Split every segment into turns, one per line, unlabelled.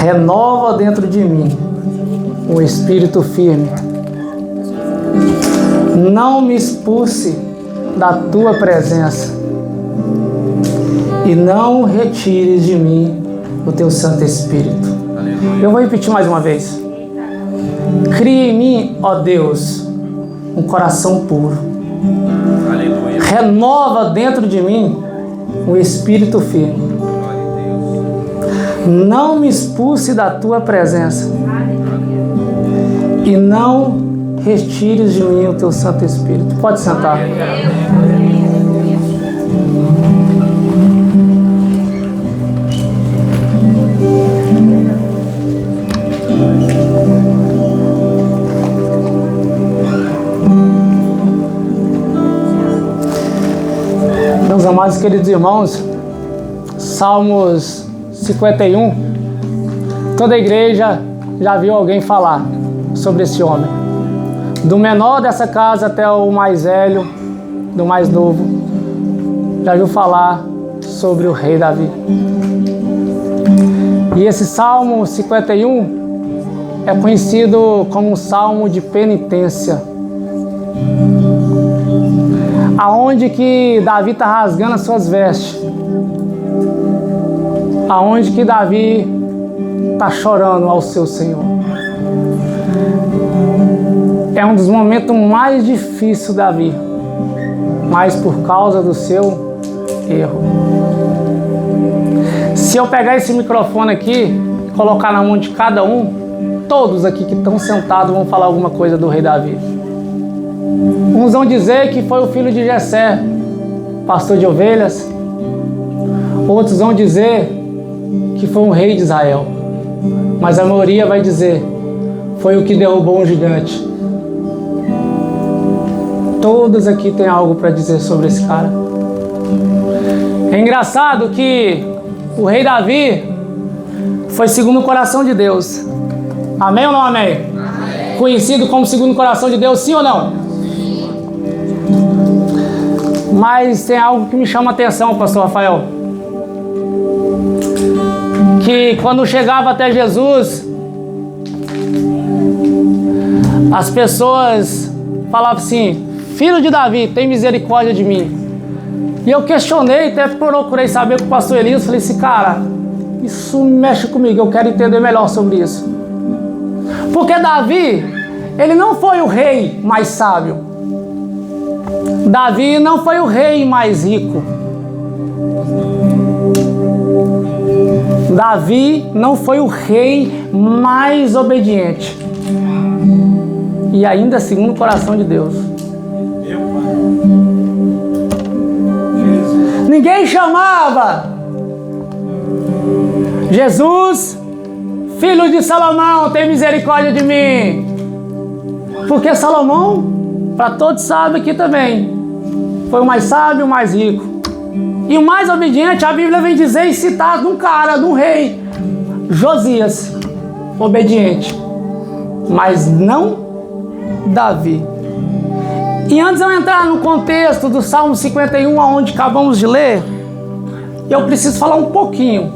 renova dentro de mim um espírito firme. Não me expulse da tua presença e não retires de mim o teu Santo Espírito. Eu vou repetir mais uma vez. Cria em mim, ó Deus, um coração puro.
Aleluia.
Renova dentro de mim um espírito firme. Não me expulse da tua presença e não retires de mim o teu Santo Espírito. Pode sentar. Meus amados e queridos irmãos, Salmos 51, toda a igreja já viu alguém falar sobre esse homem. Do menor dessa casa até o mais velho, do mais novo, já viu falar sobre o rei Davi. E esse Salmo 51 é conhecido como um salmo de penitência, aonde que Davi está rasgando as suas vestes, aonde que Davi está chorando ao seu Senhor. É um dos momentos mais difíceis, Davi, mas por causa do seu erro. Se eu pegar esse microfone aqui e colocar na mão de cada um, todos aqui que estão sentados vão falar alguma coisa do rei Davi. Uns vão dizer que foi o filho de Jessé, pastor de ovelhas. Outros vão dizer que foi um rei de Israel. Mas a maioria vai dizer, foi o que derrubou um gigante. Todos aqui têm algo para dizer sobre esse cara. É engraçado que o rei Davi foi segundo o coração de Deus. Amém ou não amém? Amém. Conhecido como segundo o coração de Deus, sim ou não? Sim. Mas tem algo que me chama a atenção, pastor Rafael. Que quando chegava até Jesus, as pessoas falavam assim, filho de Davi, tem misericórdia de mim. E eu questionei, até procurei saber com o pastor Elias, falei assim, cara, isso mexe comigo, eu quero entender melhor sobre isso. Porque Davi, ele não foi o rei mais sábio. Davi não foi o rei mais rico. Davi não foi o rei mais obediente. E ainda segundo o coração de Deus. Ninguém chamava Jesus, filho de Salomão, tem misericórdia de mim. Porque Salomão, para todos sabem aqui também, foi o mais sábio, o mais rico. E o mais obediente, a Bíblia vem dizer e citar de um cara, de um rei, Josias, obediente. Mas não Davi. E antes de eu entrar no contexto do Salmo 51, onde acabamos de ler, eu preciso falar um pouquinho,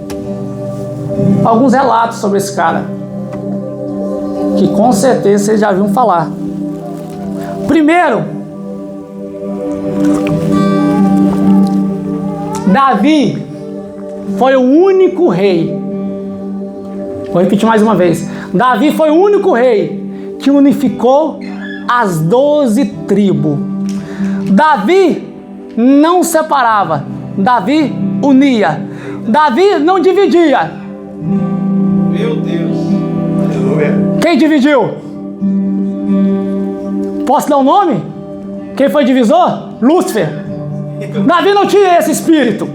alguns relatos sobre esse cara, que com certeza vocês já viram falar. Primeiro, Davi foi o único rei, vou repetir mais uma vez, Davi foi o único rei que unificou as 12 tribos. Davi não separava, Davi unia, Davi não dividia.
Meu Deus. Aleluia.
Quem dividiu? Posso dar um nome? Quem foi divisor? Lúcifer. Davi não tinha esse espírito.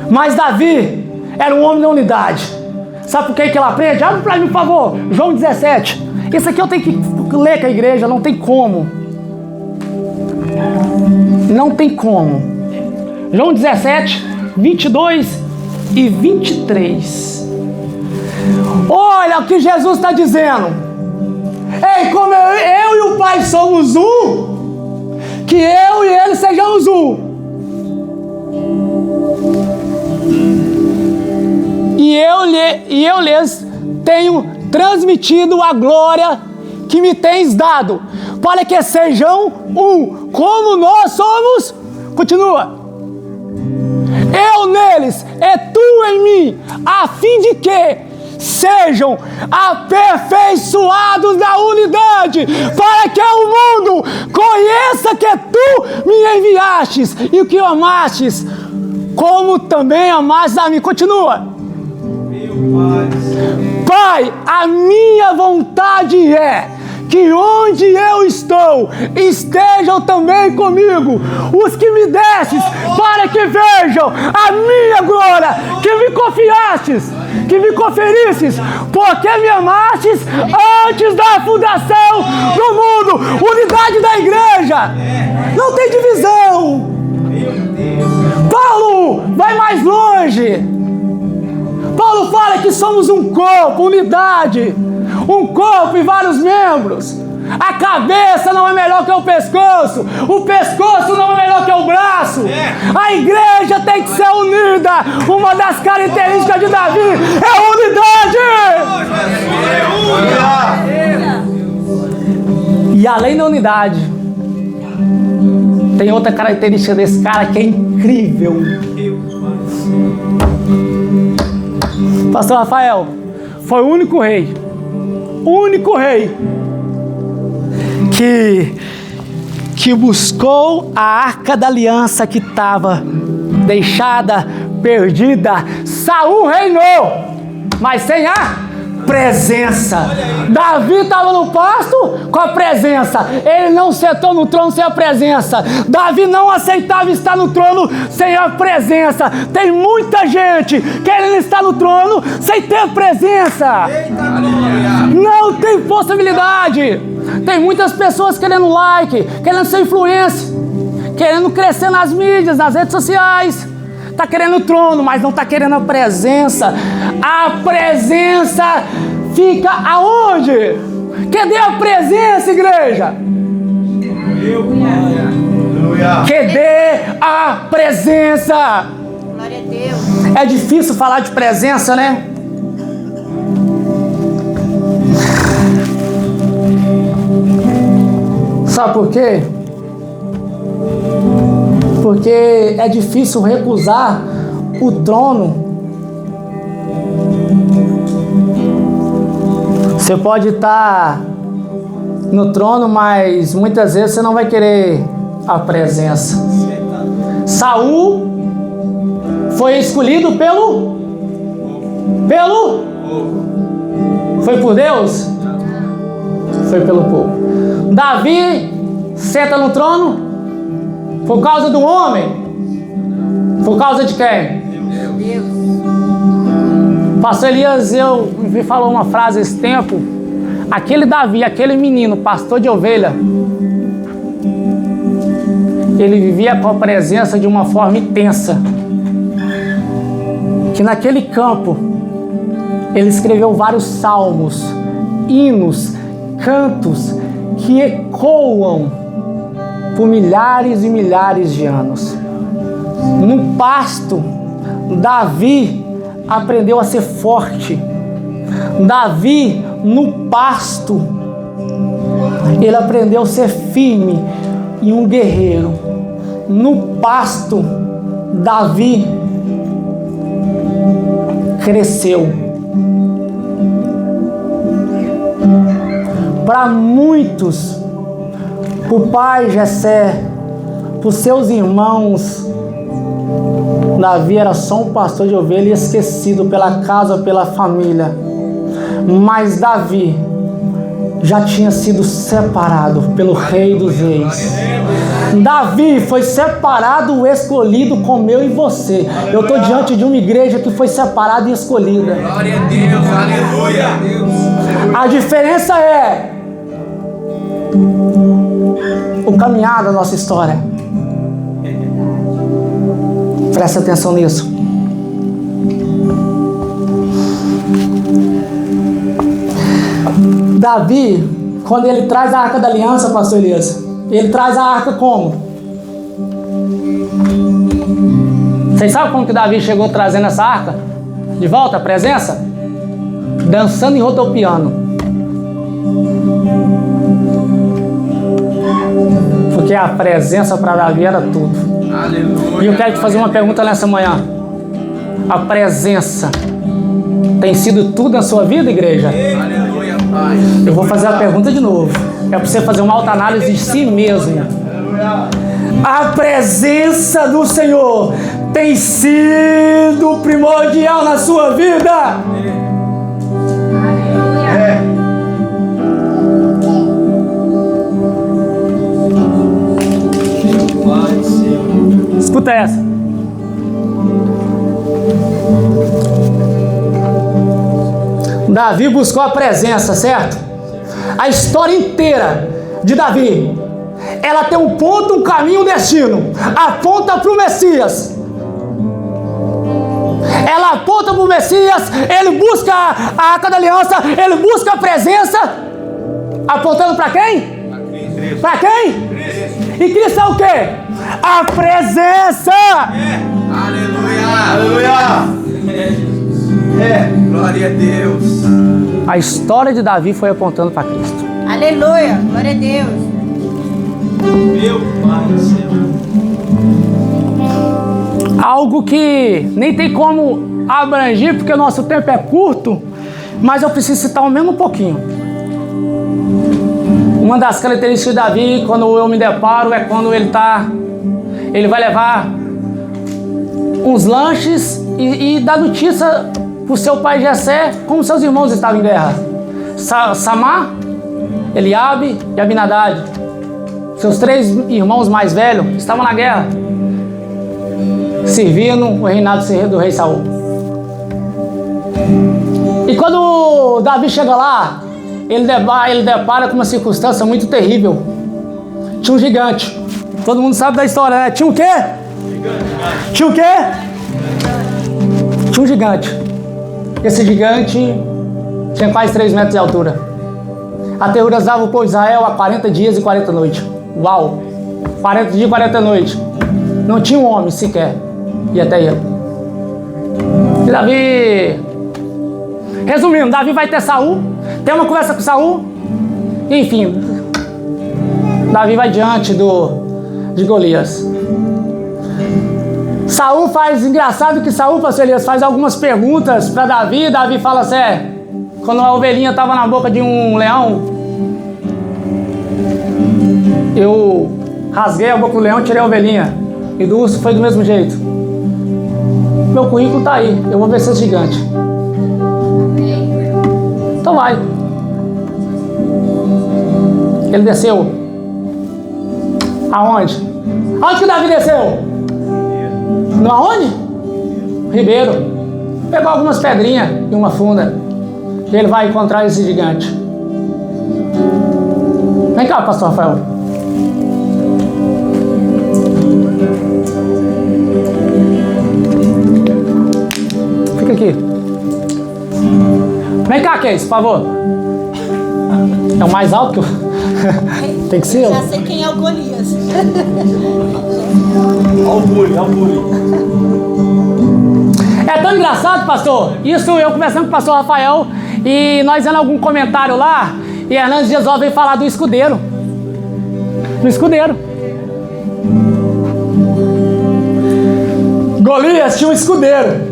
Mas Davi era um homem da unidade. Sabe por que ele aprende? Abre para mim, por favor. João 17. Isso aqui eu tenho que ler com a igreja, não tem como. Não tem como. João 17, 22 e 23. Olha o que Jesus está dizendo. Ei, como eu e o Pai somos um, que eu e ele sejamos um. E e eu lhes tenho transmitido a glória que me tens dado, para que sejam um, como nós somos. Continua. Eu neles e tu em mim, a fim de que sejam aperfeiçoados na unidade, para que o mundo conheça que tu me enviastes e que o amastes, como também amastes a mim. Continua. Pai, a minha vontade é que onde eu estou, estejam também comigo os que me destes, para que vejam a minha glória, que me confiastes, que me conferistes, porque me amastes antes da fundação do mundo. Unidade da igreja, não tem divisão. Paulo vai mais longe. Paulo fala que somos um corpo, unidade. Um corpo e vários membros. A cabeça não é melhor que o pescoço não é melhor que o braço. A igreja tem que ser unida. Uma das características de Davi é a unidade. E além da unidade, tem outra característica desse cara que é incrível. Pastor Rafael foi o único rei que buscou a arca da aliança que estava deixada, perdida. Saul reinou, mas sem a presença. Davi estava no pasto com a presença. Ele não sentou no trono sem a presença. Davi não aceitava estar no trono sem a presença. Tem muita gente querendo estar no trono sem ter presença. Não tem possibilidade. Tem muitas pessoas querendo like, querendo ser influência, querendo crescer nas mídias, nas redes sociais. Está querendo o trono, mas não está querendo a presença. A presença fica aonde? Cadê a presença, igreja? Cadê a presença?
Glória a Deus.
É difícil falar de presença, né? Sabe por quê? Porque é difícil recusar o trono. Você pode estar no trono, mas muitas vezes você não vai querer a presença. Saul foi escolhido foi por Deus? Foi pelo povo. Davi senta no trono por causa do homem? Por causa de quem?
Deus.
Pastor Elias, eu me falou uma frase esse tempo. Aquele Davi, aquele menino, pastor de ovelha, ele vivia com a presença de uma forma intensa. Que naquele campo, ele escreveu vários salmos, hinos, cantos que ecoam por milhares e milhares de anos. No pasto, Davi aprendeu a ser forte. Davi, no pasto, ele aprendeu a ser firme e um guerreiro. No pasto, Davi cresceu. Para muitos, o pai Jessé, por seus irmãos, Davi era só um pastor de ovelha e esquecido pela casa, pela família. Mas Davi já tinha sido separado pelo Rei dos Reis. Davi foi separado, escolhido como eu e você. Eu estou diante de uma igreja que foi separada e escolhida.
Glória a Deus, aleluia.
A diferença é o caminhar da nossa história. Preste atenção nisso. Davi, quando ele traz a arca da aliança, pastor Elias, ele traz a arca como? Vocês sabem como que Davi chegou trazendo essa arca? De volta à presença? Dançando e rodopiando. Porque a presença para Davi era tudo.
Aleluia.
E eu quero te fazer uma pergunta nessa manhã. A presença tem sido tudo na sua vida, igreja?
Aleluia, Pai.
Eu vou fazer a pergunta de novo. É para você fazer uma autoanálise de si mesmo. A presença do Senhor tem sido primordial na sua vida? Escuta essa. Davi buscou a presença, certo? A história inteira de Davi, ela tem um ponto, um caminho, um destino. Aponta para o Messias. Ela aponta para o Messias. Ele busca a Arca da Aliança. Ele busca a presença. Apontando para quem? Para quem? E Cristo é o quê? A presença.
Aleluia. Glória a Deus.
A história de Davi foi apontando para Cristo.
Aleluia. Glória a Deus.
Meu Pai do céu.
Algo que nem tem como abranger, porque o nosso tempo é curto, mas eu preciso citar ao menos um pouquinho. Uma das características de Davi, quando eu me deparo, é quando ele vai levar uns lanches e dar notícia para o seu pai Jessé como seus irmãos estavam em guerra. Samar, Eliabe e Abinadab, seus 3 irmãos mais velhos, estavam na guerra, servindo o reinado do rei Saul. E quando Davi chega lá, ele depara com uma circunstância muito terrível. Tinha um gigante. Todo mundo sabe da história, né? Tinha o quê? Tinha o quê? Tinha um gigante. Esse gigante tinha quase 3 metros de altura. Aterrorizava o povo de Israel há 40 dias e 40 noites. Uau! 40 dias e 40 noites. Não tinha um homem sequer. E até ele. E Davi... Resumindo, Davi vai ter Saul. Tem uma conversa com Saul. Enfim. Davi vai diante de Golias. Saul faz... Engraçado que Saul, pastor Elias, faz algumas perguntas para Davi. Davi fala assim, quando a ovelhinha estava na boca de um leão, eu rasguei a boca do leão e tirei a ovelhinha. E do urso foi do mesmo jeito. Meu currículo está aí. Eu vou ver se é gigante. Então vai. Ele desceu. Aonde? Aonde que Davi desceu? No aonde? Ribeiro. Pegou algumas pedrinhas e uma funda. E ele vai encontrar esse gigante. Vem cá, pastor Rafael. Fica aqui. Vem cá, Keis, por favor. É o mais alto que eu... Tem que ser eu.
Já sei quem é o Golias.
Olha o bullying.
É tão engraçado, pastor. Isso eu conversando com o pastor Rafael e nós vendo algum comentário lá, e Hernandes Dias veio falar do escudeiro. Do escudeiro. Golias tinha um escudeiro.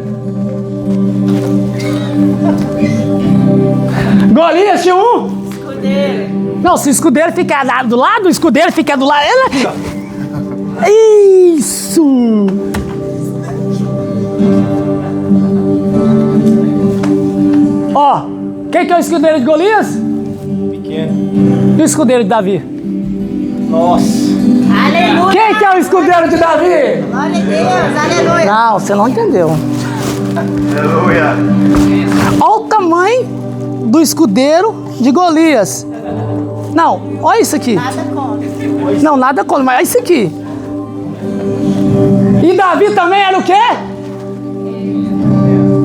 Golias tinha um
Escudeiro.
Não, se o escudeiro ficar do lado, o escudeiro fica do lado. Isso! Ó, quem que é o escudeiro de Golias?
Pequeno.
E o escudeiro de Davi?
Nossa.
Aleluia.
Quem que é o escudeiro de Davi?
Glória a Deus. Aleluia.
Não, você não entendeu.
Aleluia.
Olha o tamanho do escudeiro de Golias. Não, olha isso aqui.
Nada contra.
Não, nada contra, mas olha isso aqui. E Davi também era o quê?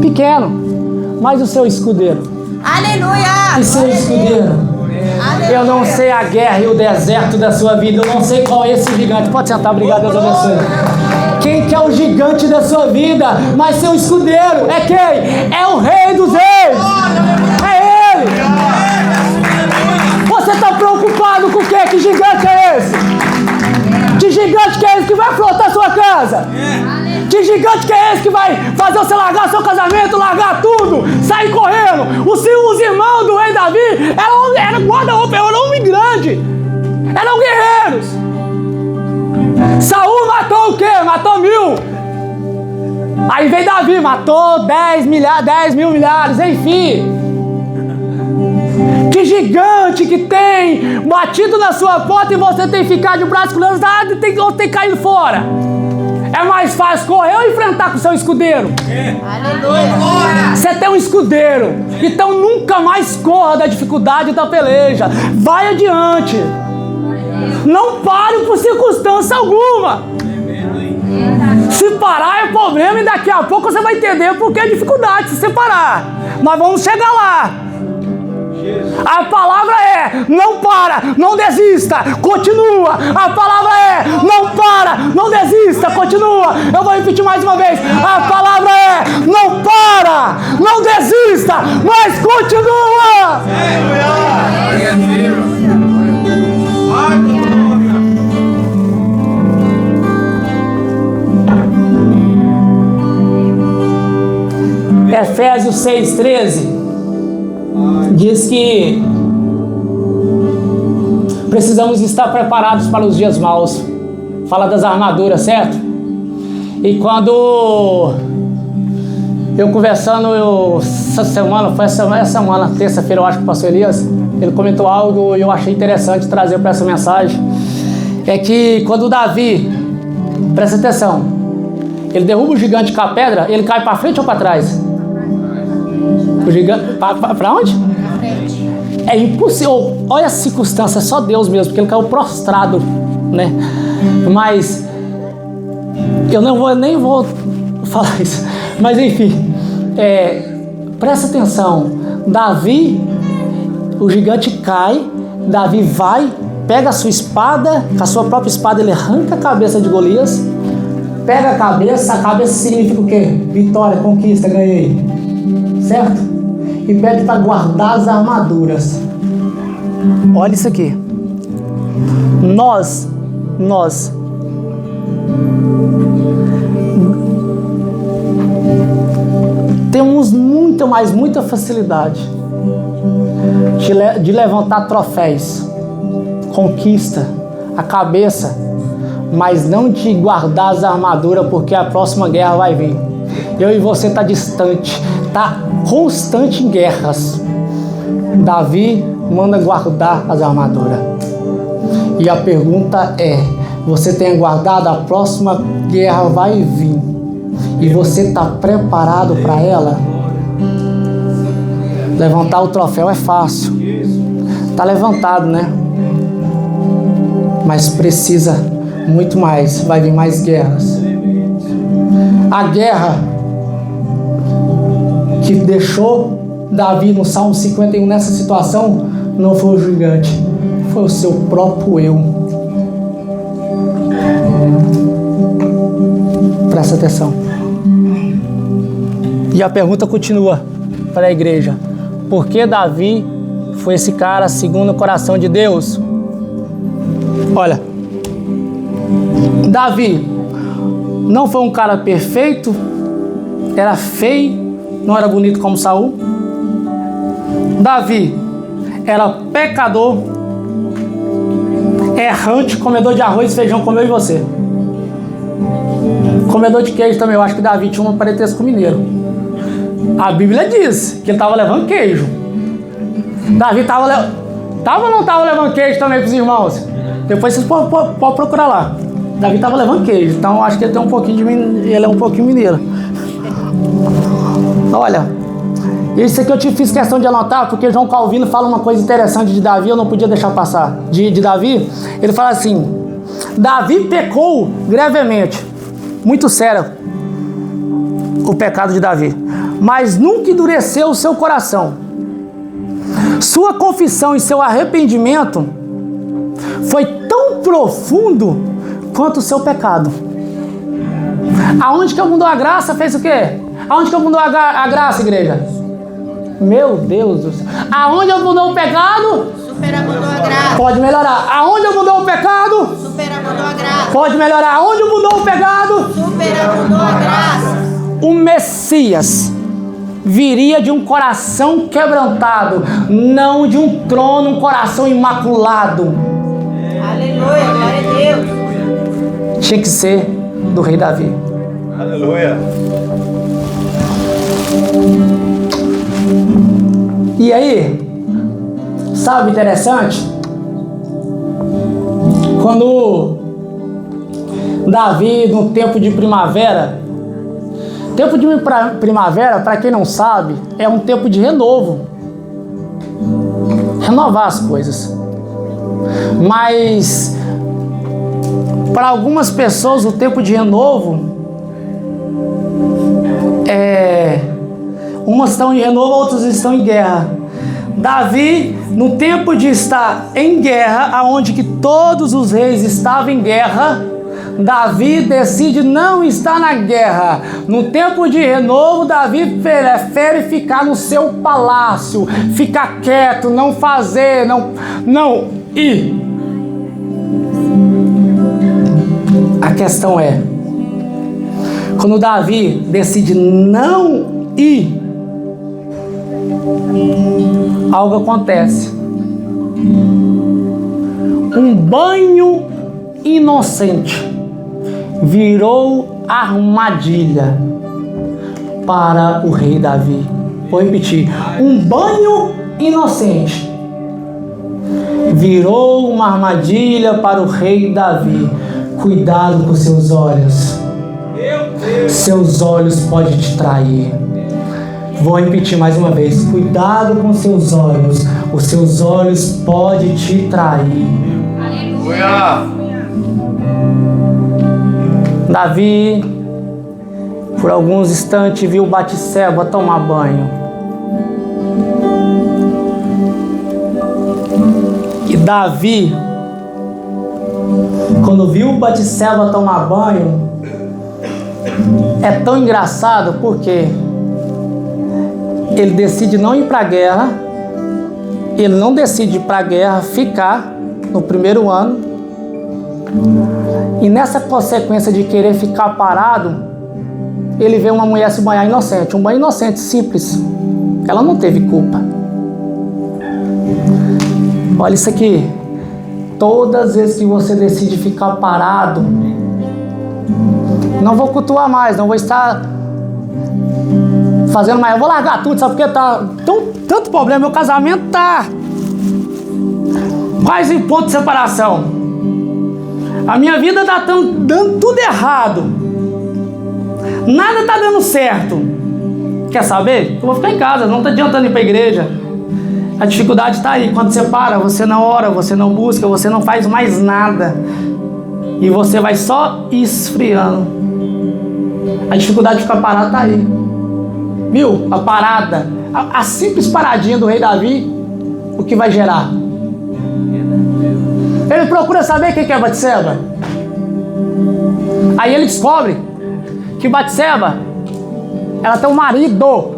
Pequeno. Mas o seu escudeiro.
Aleluia.
E seu escudeiro?
Aleluia.
Eu não sei a guerra e o deserto da sua vida. Eu não sei qual é esse gigante. Pode sentar, obrigado, Deus abençoe. Quem que é o gigante da sua vida? Mas seu escudeiro é quem? É o Rei dos Reis. É Ele. Você está preocupado com o quê? Que gigante é esse? Que gigante que é esse que vai flotar sua casa? Que gigante que é esse que vai fazer você largar seu casamento, largar tudo, sair correndo? Os irmãos do rei Davi eram guarda-roupa, eram um homem grande, eram guerreiros. Saul matou o quê? Matou 1000. Aí veio Davi, matou 10 mil milhares, enfim. Que gigante que tem batido na sua porta e você tem ficado de braços cruzados ou tem caído fora. É mais fácil correr ou enfrentar com o seu escudeiro?
Aleluia.
Você tem um escudeiro, então nunca mais corra da dificuldade da peleja. Vai adiante. Não pare por circunstância alguma. Se parar é problema e daqui a pouco você vai entender por que é dificuldade se você parar. Nós vamos chegar lá. A palavra é: não para, não desista, continua. A palavra é: não para, não desista, continua. Eu vou repetir mais uma vez. A palavra é: não para, não desista, mas continua. Efésios 6,13 diz que precisamos estar preparados para os dias maus. Fala das armaduras, certo? E quando eu conversando, essa semana, terça-feira, eu acho que o pastor Elias, ele comentou algo e eu achei interessante trazer para essa mensagem. É que quando Davi, presta atenção, ele derruba o gigante com a pedra, ele cai para frente ou para trás? O gigante, para onde? É impossível. Olha a circunstância, só Deus mesmo, porque ele caiu prostrado, né? Mas eu nem vou falar isso. Mas enfim, presta atenção. Davi, o gigante cai, Davi vai, pega a sua espada, com a sua própria espada ele arranca a cabeça de Golias, pega a cabeça significa o quê? Vitória, conquista, ganhei, certo? E pede para guardar as armaduras. Olha isso aqui. Nós temos muita facilidade de levantar troféus, conquista, a cabeça, mas não de guardar as armaduras, porque a próxima guerra vai vir. Eu e você tá distante, tá constante em guerras. Davi manda guardar as armaduras. E a pergunta é: você tem guardado? A próxima guerra vai vir e você está preparado para ela? Levantar o troféu é fácil, está levantado, né? Mas precisa muito mais, vai vir mais guerras. A guerra que deixou Davi no Salmo 51 nessa situação não foi o gigante, foi o seu próprio eu. Presta atenção. E a pergunta continua para a igreja: por que Davi foi esse cara segundo o coração de Deus? Olha, Davi não foi um cara perfeito, era feio, não era bonito como Saul. Davi era pecador, errante, comedor de arroz e feijão como eu e você. Comedor de queijo também. Eu acho que Davi tinha um parentesco mineiro. A Bíblia diz que ele estava levando queijo. Davi estava ou não estava levando queijo também para os irmãos? Depois vocês podem procurar lá. Davi estava levando queijo, então eu acho que ele tem um pouquinho ele é um pouquinho mineiro. Olha, isso aqui eu te fiz questão de anotar porque João Calvino fala uma coisa interessante de Davi, eu não podia deixar passar. De Davi, ele fala assim: Davi pecou gravemente, muito sério o pecado de Davi, mas nunca endureceu o seu coração. Sua confissão e seu arrependimento foi tão profundo quanto o seu pecado. Aonde que abundou a graça fez o quê? Aonde que abundou a graça, igreja? Meu Deus do céu. Aonde abundou o pecado?
Superabundou a graça.
Pode melhorar. Aonde abundou o pecado?
Superabundou a graça.
Pode melhorar. Aonde abundou o pecado?
Superabundou a graça.
O Messias viria de um coração quebrantado, não de um trono, um coração imaculado.
Aleluia, glória a Deus.
Tinha que ser do rei Davi.
Aleluia.
E aí, sabe interessante? Quando Davi, no tempo de primavera, tempo de primavera, para quem não sabe, é um tempo de renovo. Renovar as coisas. Mas para algumas pessoas o tempo de renovo umas estão em renovo, outras estão em guerra. Davi, no tempo de estar em guerra, aonde que todos os reis estavam em guerra, Davi decide não estar na guerra. No tempo de renovo, Davi prefere ficar no seu palácio, ficar quieto, não fazer, não ir. A questão é, quando Davi decide não ir, algo acontece. Um banho inocente virou armadilha para o rei Davi. Vou repetir. Um banho inocente virou uma armadilha para o rei Davi. Cuidado com seus olhos. Seus olhos podem te trair. Vou repetir mais uma vez. Cuidado com seus olhos. Os seus olhos podem te trair.
Aleluia.
Davi, por alguns instantes, viu Batseba tomar banho. E Davi, quando viu Batseba tomar banho, é tão engraçado porque ele decide não ir para a guerra, ele não decide ir para a guerra, ficar no primeiro ano, e nessa consequência de querer ficar parado, ele vê uma mulher se banhar inocente, um banho inocente, simples, ela não teve culpa. Olha isso aqui, todas as vezes que você decide ficar parado, não vou cultuar mais, não vou estar fazendo mais, eu vou largar tudo, sabe porque tá tanto problema, meu casamento tá quase em ponto de separação, a minha vida tá dando tudo errado, nada tá dando certo. Quer saber? Eu vou ficar em casa, não tá adiantando ir pra igreja. A dificuldade tá aí, quando você para, você não ora, você não busca, você não faz mais nada e você vai só esfriando. A dificuldade de ficar parado tá aí. Viu? A parada, a simples paradinha do rei Davi, o que vai gerar? Ele procura saber quem que é Batseba. Aí ele descobre que Batseba, ela tem um marido,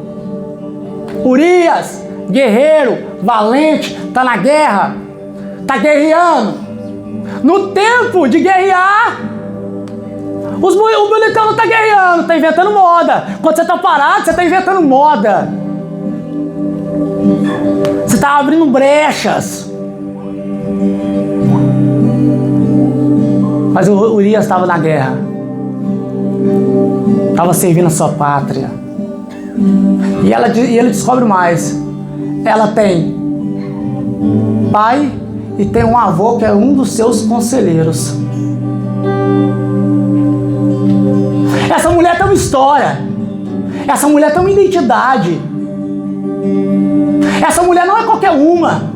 Urias, guerreiro, valente, tá na guerra, tá guerreando. No tempo de guerrear, o militão não tá guerreando, tá inventando moda. Quando você tá parado, você tá inventando moda. Você tá abrindo brechas. Mas o Urias estava na guerra. Estava servindo a sua pátria. E ele descobre mais. Ela tem pai e tem um avô que é um dos seus conselheiros. Essa mulher tem uma história. Essa mulher tem uma identidade. Essa mulher não é qualquer uma.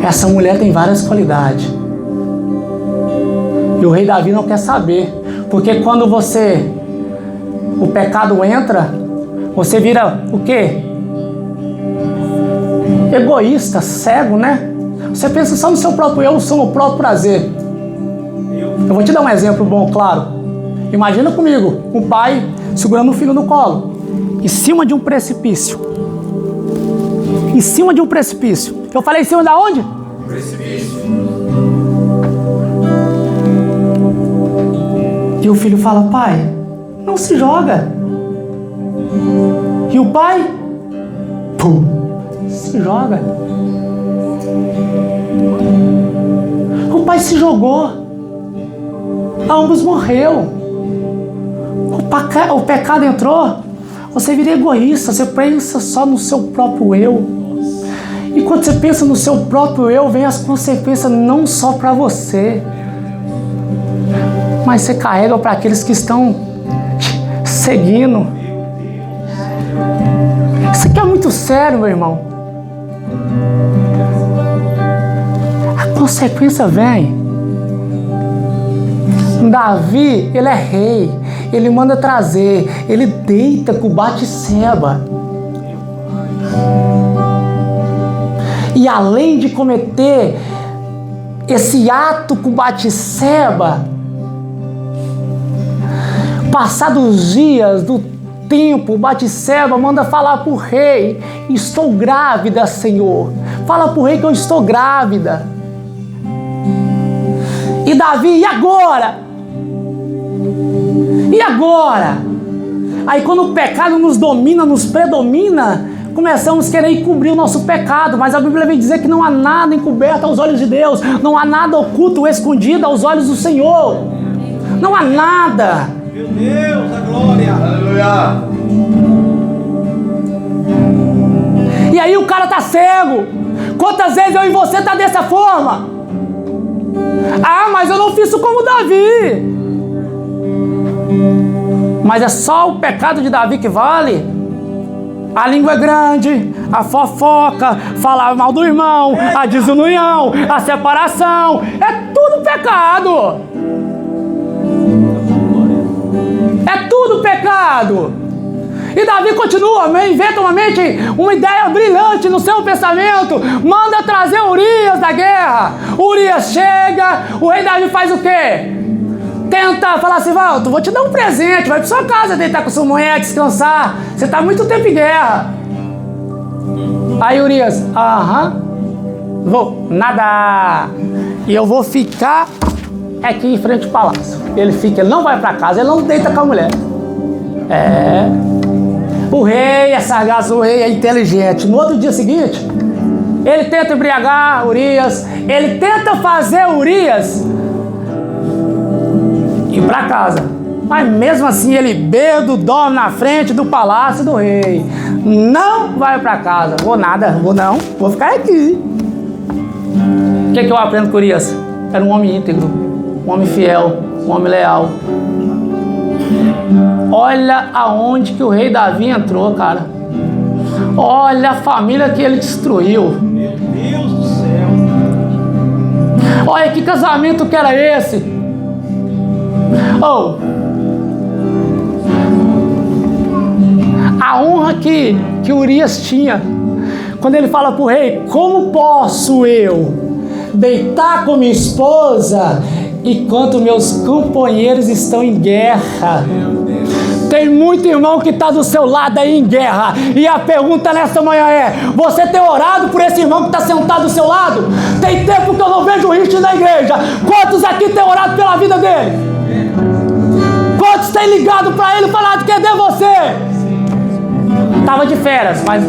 Essa mulher tem várias qualidades. E o rei Davi não quer saber. Porque quando o pecado entra, você vira o quê? Egoísta, cego, né? Você pensa só no seu próprio eu, no seu próprio prazer. Eu vou te dar um exemplo bom, claro. Imagina comigo, um pai segurando um filho no colo, em cima de um precipício. Em cima de um precipício. Eu falei em cima da onde?
Precipício.
E o filho fala, pai, não se joga. E o pai, pum, se joga. O pai se jogou. Ambos morreu. O pecado entrou. Você vira egoísta, você pensa só no seu próprio eu. E quando você pensa no seu próprio eu, vem as consequências não só para você, mas você carrega para aqueles que estão seguindo. Isso aqui é muito sério, meu irmão. A consequência vem. Davi, ele é rei. Ele manda trazer. Ele deita com Batseba. E além de cometer esse ato com Batseba, passados os dias do tempo, Batseba manda falar para o rei, estou grávida, Senhor. Fala para o rei que eu estou grávida. E Davi, e agora? E agora? Aí quando o pecado nos domina, nos predomina, começamos a querer encobrir o nosso pecado, mas a Bíblia vem dizer que não há nada encoberto aos olhos de Deus, não há nada oculto ou escondido aos olhos do Senhor. Não há nada.
Meu Deus, a glória. Aleluia.
E aí o cara tá cego. Quantas vezes eu e você tá dessa forma? Ah, mas eu não fiz isso como Davi. Mas é só o pecado de Davi que vale? A língua é grande, a fofoca, falar mal do irmão, a desunião, a separação, é tudo pecado. É tudo pecado. E Davi continua, inventa uma ideia brilhante no seu pensamento, manda trazer Urias da guerra. Urias chega, o rei Davi faz o quê? Tenta falar assim, Valdo, vou te dar um presente, vai pra sua casa deitar com sua mulher, descansar, você tá muito tempo em guerra. Aí Urias, vou nadar, e eu vou ficar aqui em frente ao palácio. Ele não vai pra casa, ele não deita com a mulher. O rei é sagaz, o rei é inteligente. No outro dia seguinte, ele tenta embriagar Urias, ele tenta fazer Urias ir para casa. Mas mesmo assim ele bêbado, dorme na frente do palácio do rei. Não vai para casa. Vou ficar aqui. O que eu aprendo com Urias? Era um homem íntegro, um homem fiel, um homem leal. Olha aonde que o rei Davi entrou, cara. Olha a família que ele destruiu.
Meu Deus do céu.
Olha que casamento que era esse. A honra que Urias tinha, quando ele fala para o rei, como posso eu deitar com minha esposa enquanto meus companheiros estão em guerra? Tem muito irmão que está do seu lado aí em guerra. E a pergunta nessa manhã é, você tem orado por esse irmão que está sentado do seu lado? Tem tempo que eu não vejo o Rich na igreja. Quantos aqui têm orado pela vida dele? Quantos têm ligado para ele e falado que é de você? Estava de férias, mas...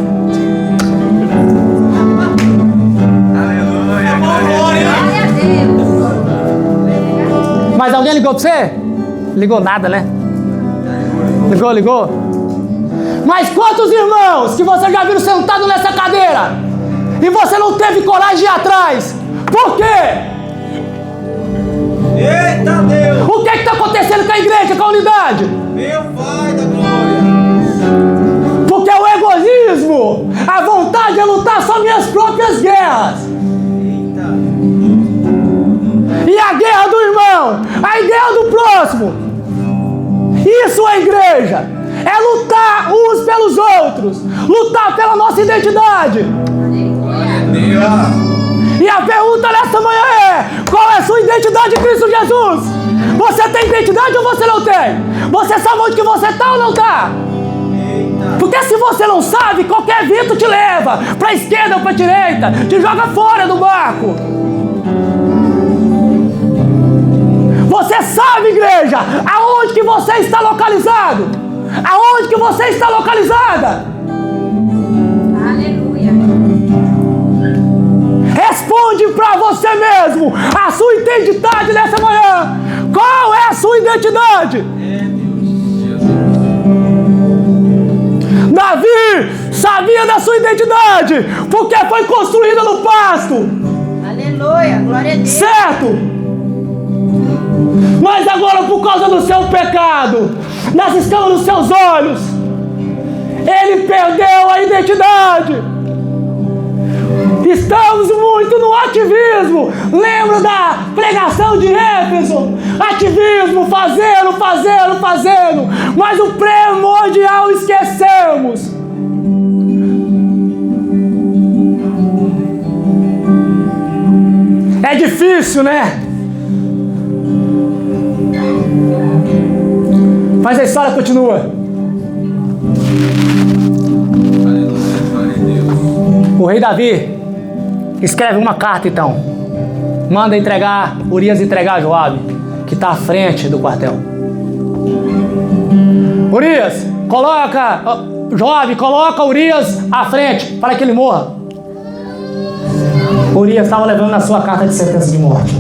Mas alguém ligou para você? Ligou nada, né? Ligou? Mas quantos irmãos que você já viu sentado nessa cadeira e você não teve coragem de ir atrás? Por quê?
Eita Deus!
O que está acontecendo com a igreja, com a unidade?
Meu Pai da glória!
Porque o egoísmo, a vontade é lutar só minhas próprias guerras.
Eita!
E a guerra do irmão, a guerra do próximo. Isso é igreja, é lutar uns pelos outros, lutar pela nossa identidade. E E a pergunta nessa manhã é: qual é a sua identidade em Cristo Jesus? Você tem identidade ou você não tem? Você sabe onde que você está ou não está? Porque se você não sabe, qualquer vento te leva para a esquerda ou para a direita, te joga fora do barco. Você sabe, igreja, aonde que você está localizado? Aonde que você está localizada?
Aleluia.
Responde para você mesmo a sua identidade nessa manhã. Qual é a sua identidade? Davi sabia da sua identidade, porque foi construída no pasto.
Aleluia. Glória a Deus.
Certo? Mas agora, por causa do seu pecado, nas escamas dos seus olhos, ele perdeu a identidade. Estamos muito no ativismo. Lembra da pregação de Éfeso? Ativismo, fazendo. Mas o primordial esquecemos. É difícil, né? Mas a história continua. O rei Davi escreve uma carta, então. Manda entregar, Urias entregar a Joabe, que está à frente do quartel. Urias, Joabe, coloca Urias à frente para que ele morra. Urias estava levando na sua carta de sentença de morte.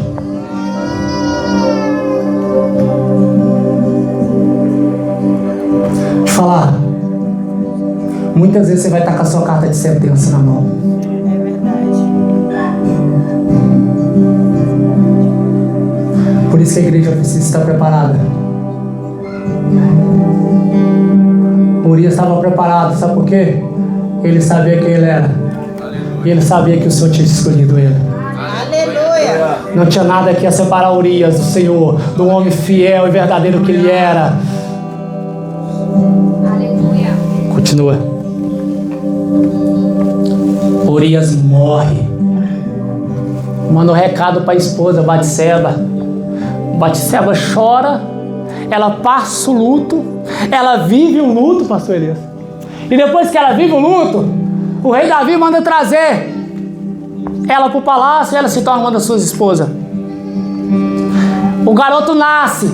Deixa eu falar. Muitas vezes você vai estar com a sua carta de sentença na mão.
É verdade.
Por isso que a igreja precisa estar preparada. Urias estava preparado, sabe por quê? Ele sabia quem ele era. E ele sabia que o Senhor tinha escolhido ele.
Aleluia.
Não tinha nada que ia separar Urias do Senhor, do homem fiel e verdadeiro que ele era.
Aleluia.
Continua. Urias morre. Manda um recado para a esposa, Batseba. Batseba chora, ela passa o luto, ela vive o luto, pastor Elias. E depois que ela vive o luto, o rei Davi manda trazer ela para o palácio e ela se torna uma das suas esposas. O garoto nasce.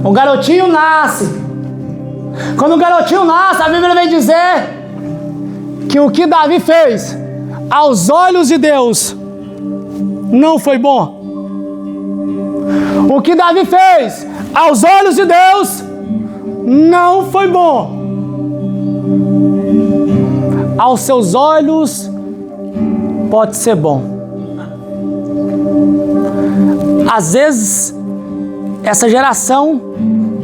O garotinho nasce. Quando o garotinho nasce, a Bíblia vem dizer que o que Davi fez aos olhos de Deus não foi bom. O que Davi fez aos olhos de Deus não foi bom. Aos seus olhos pode ser bom. Às vezes essa geração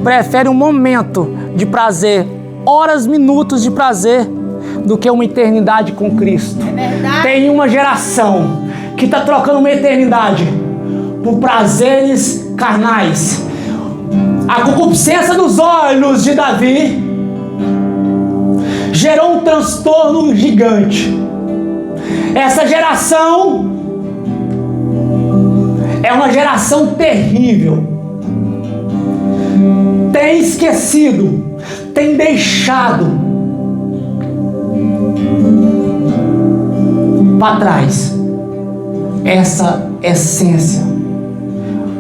prefere um momento de prazer, horas, minutos de prazer, do que uma eternidade com Cristo.
É verdade.
Tem uma geração que está trocando uma eternidade por prazeres carnais. A concupiscência dos olhos de Davi gerou um transtorno gigante. Essa geração é uma geração terrível. Tem esquecido, tem deixado para trás essa essência.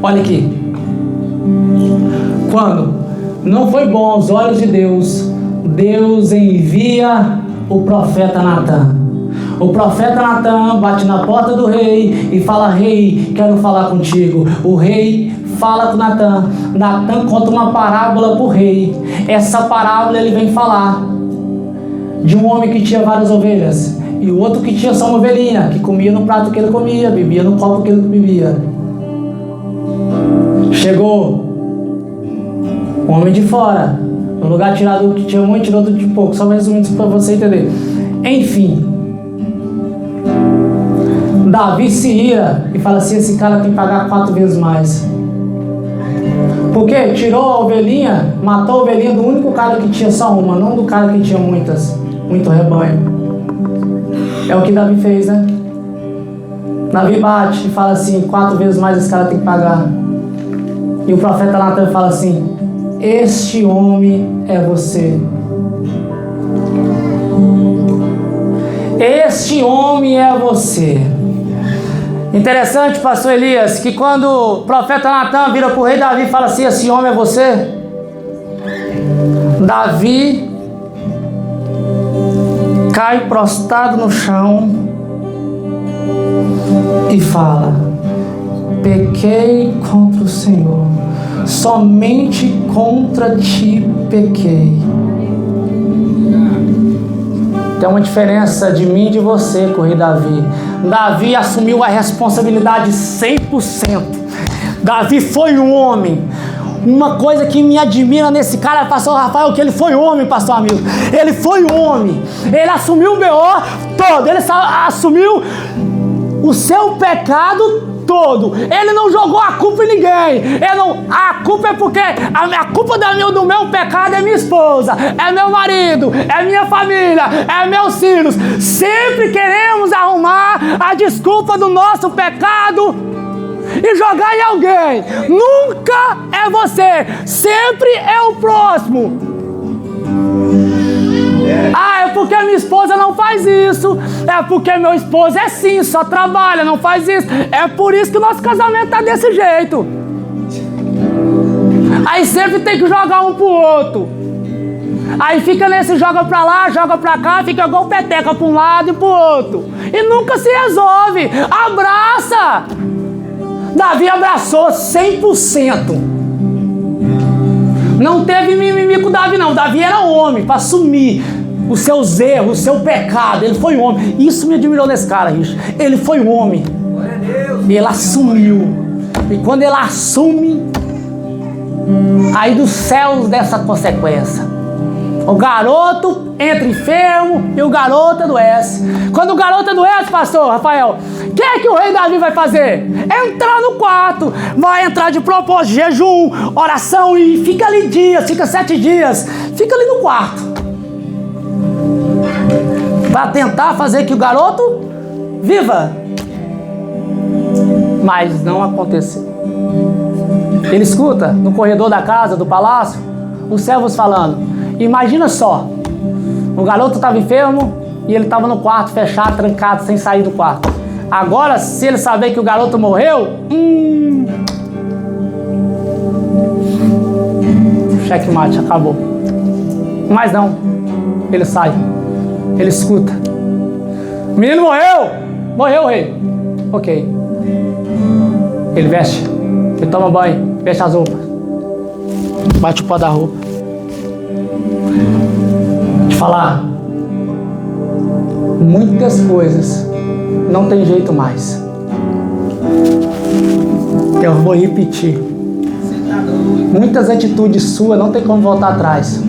Olha aqui. Quando não foi bom aos olhos de Deus, Deus envia o profeta Natan. O profeta Natan bate na porta do rei e fala: rei, quero falar contigo. O rei fala com Natan. Natan conta uma parábola para o rei. Essa parábola ele vem falar de um homem que tinha várias ovelhas e o outro que tinha só uma ovelhinha, que comia no prato que ele comia, bebia no copo que ele bebia. Chegou um homem de fora, no lugar tirado que tinha muito, tirou de pouco, só resumindo para você entender. Enfim, Davi se ira e fala assim: esse cara tem que pagar 4 vezes mais. Porque tirou a ovelhinha, matou a ovelhinha do único cara que tinha só uma, não do cara que tinha muito rebanho. É o que Davi fez, né? Davi bate e fala assim: 4 vezes mais esse cara tem que pagar. E o profeta Natan fala assim: este homem é você. Este homem é você. Interessante, pastor Elias, que quando o profeta Natan vira para o rei Davi e fala assim: esse homem é você, Davi cai prostrado no chão e fala: pequei contra o Senhor, somente contra ti pequei. Tem uma diferença de mim e de você com o rei Davi. Davi assumiu a responsabilidade 100%. Davi foi um homem. Uma coisa que me admira nesse cara, pastor Rafael, que ele foi homem, pastor amigo. Ele foi homem. Ele assumiu o BO todo. Ele assumiu o seu pecado todo. Ele não jogou a culpa em ninguém. A culpa é porque a culpa do meu pecado é minha esposa, é meu marido, é minha família, é meus filhos. Sempre queremos arrumar a desculpa do nosso pecado e jogar em alguém. Nunca é você, sempre é o próximo. Ah, é porque minha esposa não faz isso. É porque meu esposo é assim, só trabalha, não faz isso. É por isso que o nosso casamento tá desse jeito. Aí sempre tem que jogar um pro outro. Aí fica nesse joga pra lá, joga pra cá, fica igual peteca pra um lado e pro outro. E nunca se resolve. Abraça. Davi abraçou 100%. Não teve mimimi com o Davi, não. Davi era homem para assumir os seus erros, o seu pecado. Ele foi homem. Isso me admirou nesse cara, Richard. Ele foi homem. E ele assumiu. E quando ele assume, aí dos céus dessa consequência. O garoto entra enfermo e o garoto adoece. Quando o garoto adoece, pastor Rafael, o que o rei Davi vai fazer? Entrar no quarto. Vai entrar de propósito, jejum, oração e fica ali dias, fica 7 dias. Fica ali no quarto. Para tentar fazer que o garoto viva. Mas não aconteceu. Ele escuta no corredor da casa, do palácio, os servos falando. Imagina só, o garoto estava enfermo e ele estava no quarto fechado, trancado, sem sair do quarto. Agora, se ele saber que o garoto morreu, checkmate, acabou. Mas não, ele sai, ele escuta. O menino morreu! Morreu, rei. Ok. Ele veste, ele toma banho, veste as roupas, bate o pó da roupa. Te falar, muitas coisas não tem jeito mais. Eu vou repetir. Muitas atitudes suas não tem como voltar atrás.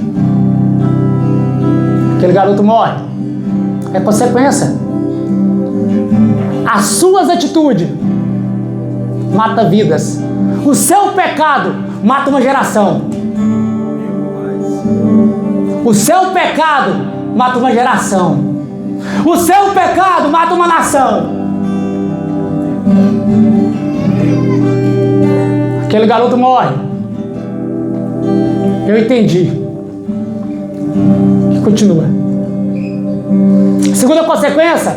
Aquele garoto morre. É consequência. As suas atitudes matam vidas. O seu pecado mata uma geração. O seu pecado mata uma geração. O seu pecado mata uma nação. Aquele garoto morre. Eu entendi. E continua. Segunda consequência.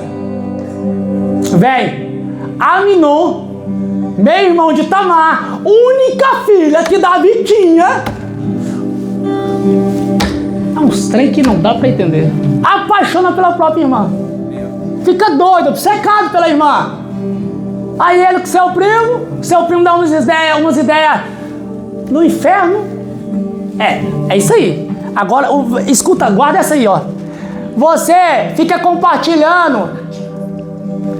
Vem Aminon, meu irmão de Tamar, única filha que Davi tinha. É uns trem que não dá pra entender. Apaixona pela própria irmã. Fica doido, obcecado pela irmã. Aí ele com seu primo dá umas ideias no inferno. É isso aí. Agora, escuta, guarda essa aí, ó. Você fica compartilhando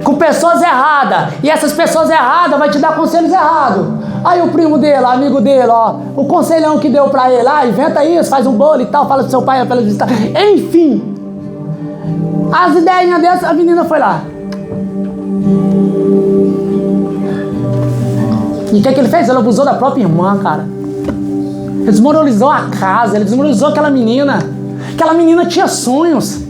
com pessoas erradas. E essas pessoas erradas vai te dar conselhos errados. Aí o primo dele, amigo dele, ó, o conselhão que deu pra ele, inventa isso, faz um bolo e tal, fala pro seu pai, pela vista. Enfim, as ideias dessas, a menina foi lá. E o que ele fez? Ele abusou da própria irmã, cara. Ele desmoralizou a casa, ele desmoralizou aquela menina. Aquela menina tinha sonhos.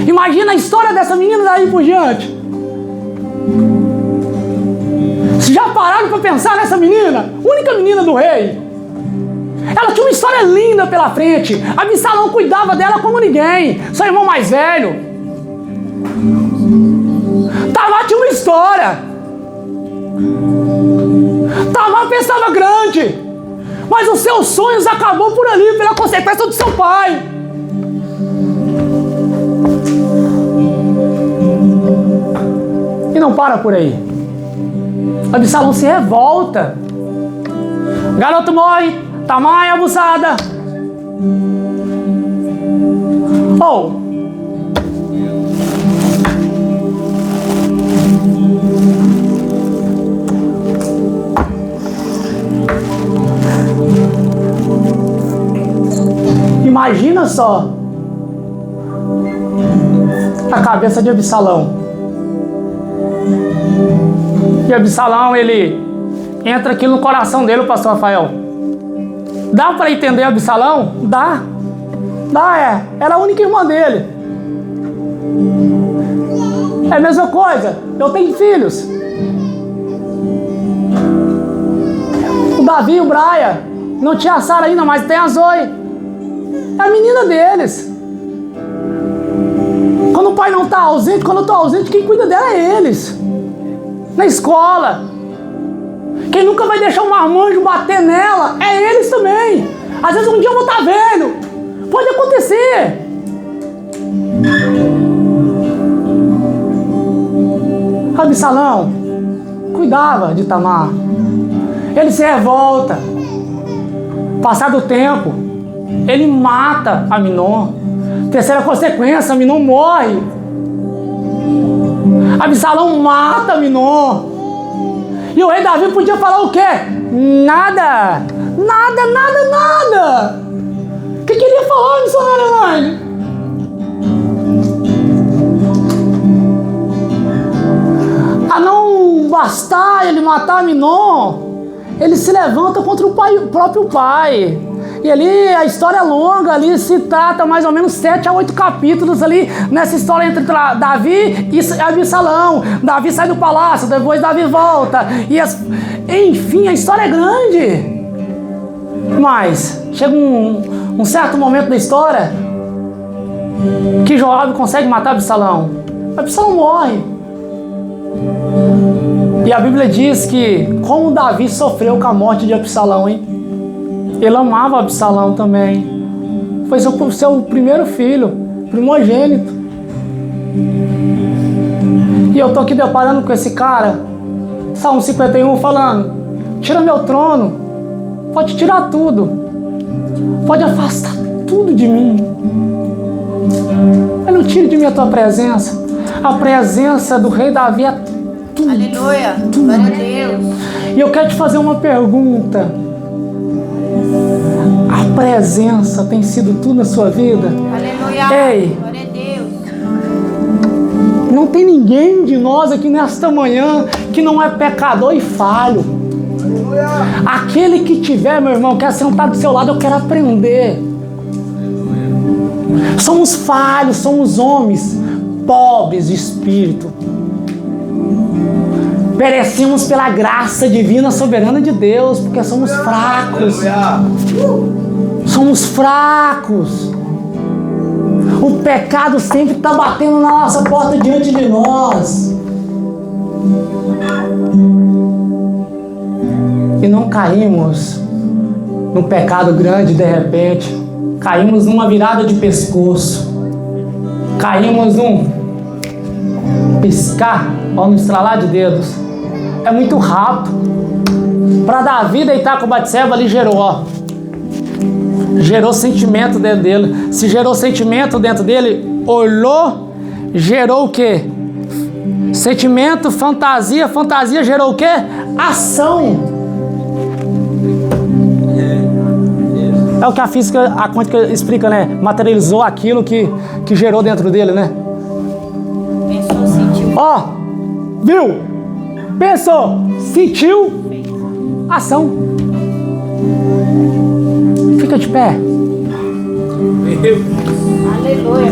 Imagina a história dessa menina daí por diante. Vocês já pararam para pensar nessa menina? Única menina do rei. Ela tinha uma história linda pela frente. Absalão cuidava dela como ninguém. Seu irmão mais velho. Tamar tinha uma história. Tamar pensava grande. Mas os seus sonhos acabou por ali, pela consequência do seu pai. E não para por aí. Absalão se revolta. O garoto morre. Tamar é abusada. Imagina só a cabeça de Absalão. E Absalão, ele entra aqui no coração dele, o pastor Rafael. Dá para entender Absalão? Dá. Era a única irmã dele. É a mesma coisa. Eu tenho filhos. O Davi e o Braia. Não tinha a Sara ainda, mas tem a Zoe. É a menina deles. Quando o pai não está ausente, quando eu estou ausente, quem cuida dela é eles. Na escola. Quem nunca vai deixar um marmanjo bater nela é eles também. Às vezes um dia eu vou estar velho. Pode acontecer. Absalão cuidava de Tamar. Ele se revolta. Passado o tempo, ele mata Aminon. Terceira consequência, Aminon morre. Absalão mata Aminon. E o rei Davi podia falar o quê? Nada. O que ele ia falar, missionário Elaine? A não bastar ele matar Aminon, ele se levanta contra o próprio pai. E ali a história é longa, ali se trata mais ou menos 7 a 8 capítulos ali nessa história entre Davi e Absalão. Davi sai do palácio, depois Davi volta. Enfim, a história é grande. Mas chega um certo momento da história que Joabe consegue matar Absalão. Absalão morre. E a Bíblia diz que como Davi sofreu com a morte de Absalão, hein? Ele amava Absalão também. Foi seu primeiro filho, primogênito. E eu tô aqui deparando com esse cara, Salmo 51, falando: tira meu trono, pode tirar tudo, pode afastar tudo de mim, mas não tire de mim a tua presença. A presença do rei Davi é tudo.
Aleluia.
Tudo.
Glória a Deus.
E eu quero te fazer uma pergunta. A presença tem sido tudo na sua vida?
Aleluia.
Ei,
Glória a Deus.
não tem ninguém de nós aqui nesta manhã que não é pecador e falho. Aquele que tiver, meu irmão, quer sentar do seu lado, eu quero aprender. Somos falhos, somos homens pobres de espírito. Perecemos pela graça divina soberana de Deus, porque somos fracos. Somos fracos. O pecado sempre está batendo na nossa porta diante de nós. E não caímos num pecado grande de repente. Caímos numa virada de pescoço. Caímos num piscar, ou no estralar de dedos. É muito rápido. Para Davi deitar com Batseba ali gerou sentimento dentro dele. Se gerou sentimento dentro dele, olhou, gerou o quê? Sentimento, fantasia. Fantasia gerou o quê? Ação. É o que a física, a quântica explica, né? Materializou aquilo que gerou dentro dele, né?
Pensou, sentiu.
Ó, viu? Pensou, sentiu, ação. Fica de pé.
Aleluia.